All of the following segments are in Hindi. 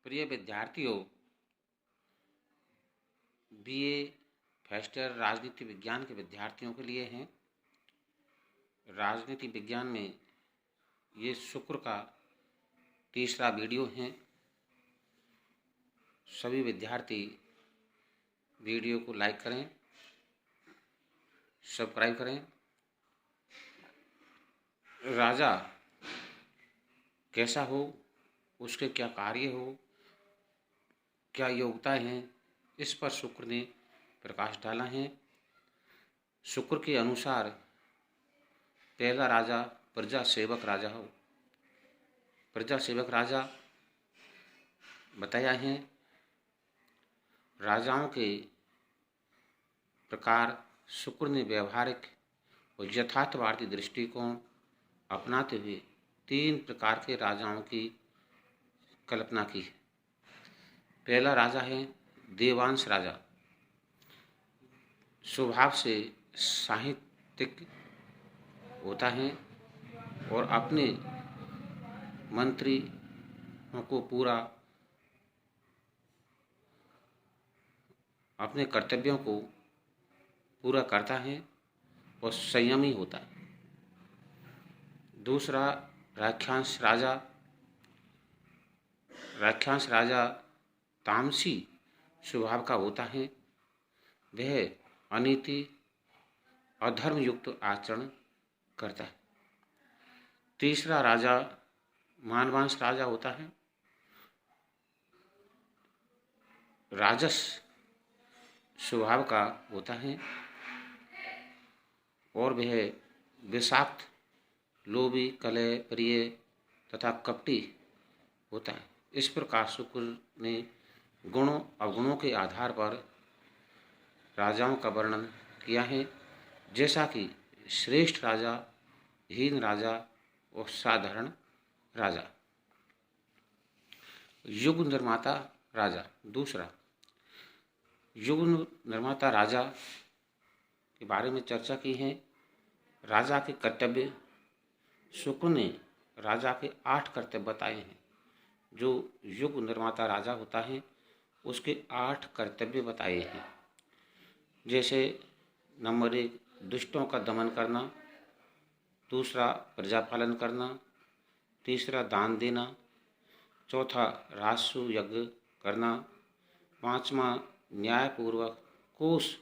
प्रिय विद्यार्थियों, बीए फर्स्ट ईयर राजनीति विज्ञान के विद्यार्थियों के लिए हैं। राजनीति विज्ञान में ये शुक्र का तीसरा वीडियो है। सभी विद्यार्थी वीडियो को लाइक करें, सब्सक्राइब करें। राजा कैसा हो, उसके क्या कार्य हो, क्या योग्यताएं हैं, इस पर शुक्र ने प्रकाश डाला है। शुक्र के अनुसार पहला राजा प्रजा सेवक राजा हो। प्रजा सेवक राजा बताया है। राजाओं के प्रकार शुक्र ने व्यवहारिक और यथार्थवादी दृष्टिकोण अपनाते हुए 3 प्रकार के राजाओं की कल्पना की है। पहला राजा है देवांश राजा। स्वभाव से साहित्यिक होता है और अपने मंत्रियों को अपने कर्तव्यों को पूरा करता है और संयमी होता है। दूसरा राक्षांश राजा। राक्षांश राजा तामसी स्वभाव का होता है। वह अनीति अधर्म युक्त आचरण करता है। तीसरा राजा मानवांश राजा होता है। राजस स्वभाव का होता है और वह विषाक्त, लोभी, कलह प्रिय तथा कपटी होता है। इस प्रकार शुक्र ने गुणों अवगुणों के आधार पर राजाओं का वर्णन किया है, जैसा कि श्रेष्ठ राजा, हीन राजा और साधारण राजा। युग निर्माता राजा। दूसरा युग निर्माता राजा के बारे में चर्चा की है। राजा के कर्तव्य। शुक्र ने राजा के 8 कर्तव्य बताए हैं। जो युग निर्माता राजा होता है उसके 8 कर्तव्य बताए हैं। जैसे नंबर 1 दुष्टों का दमन करना, दूसरा प्रजा पालन करना, तीसरा दान देना, चौथा राजस्व यज्ञ करना, 5वां न्यायपूर्वक कोष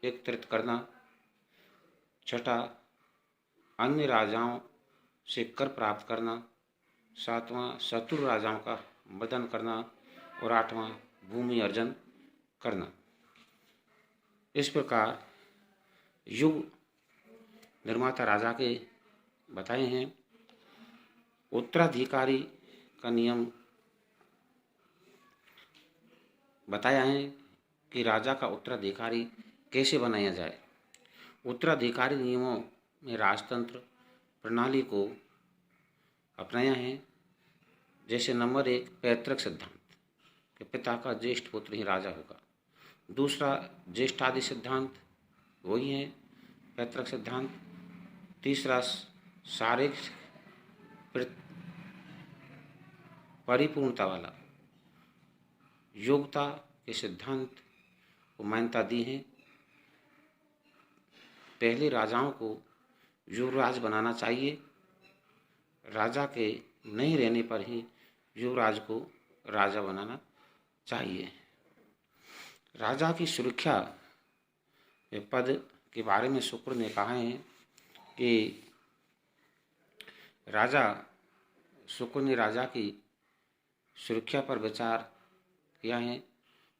एकत्रित करना, छठा अन्य राजाओं से कर प्राप्त करना, 7वां शत्रु राजाओं का वधन करना और 8वां भूमि अर्जन करना। इस प्रकार युग निर्माता राजा के बताए हैं। उत्तराधिकारी का नियम बताया है कि राजा का उत्तराधिकारी कैसे बनाया जाए। उत्तराधिकारी नियमों में राजतंत्र प्रणाली को अपनाया है। जैसे नंबर 1 पैतृक सिद्धांत कि पिता का ज्येष्ठ पुत्र ही राजा होगा। दूसरा ज्येष्ठादि सिद्धांत, वही है पैतृक सिद्धांत। तीसरा शारीरिक परिपूर्णता वाला योग्यता के सिद्धांत को मान्यता दी है। पहले राजाओं को युवराज बनाना चाहिए। राजा के नहीं रहने पर ही युवराज को राजा बनाना चाहिए। राजा की सुरक्षा पद के बारे में शुक्र ने कहा है कि शुक्र ने राजा की सुरक्षा पर विचार किया है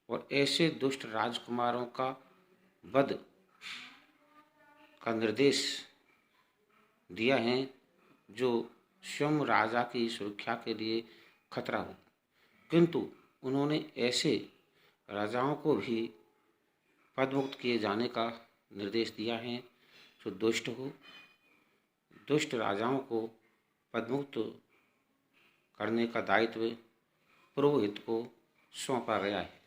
और ऐसे दुष्ट राजकुमारों का वध का निर्देश दिया है जो स्वयं राजा की सुरक्षा के लिए खतरा हो, किंतु उन्होंने ऐसे राजाओं को भी पदमुक्त किए जाने का निर्देश दिया है जो दुष्ट हो। दुष्ट राजाओं को पदमुक्त करने का दायित्व पुरोहित को सौंपा गया है।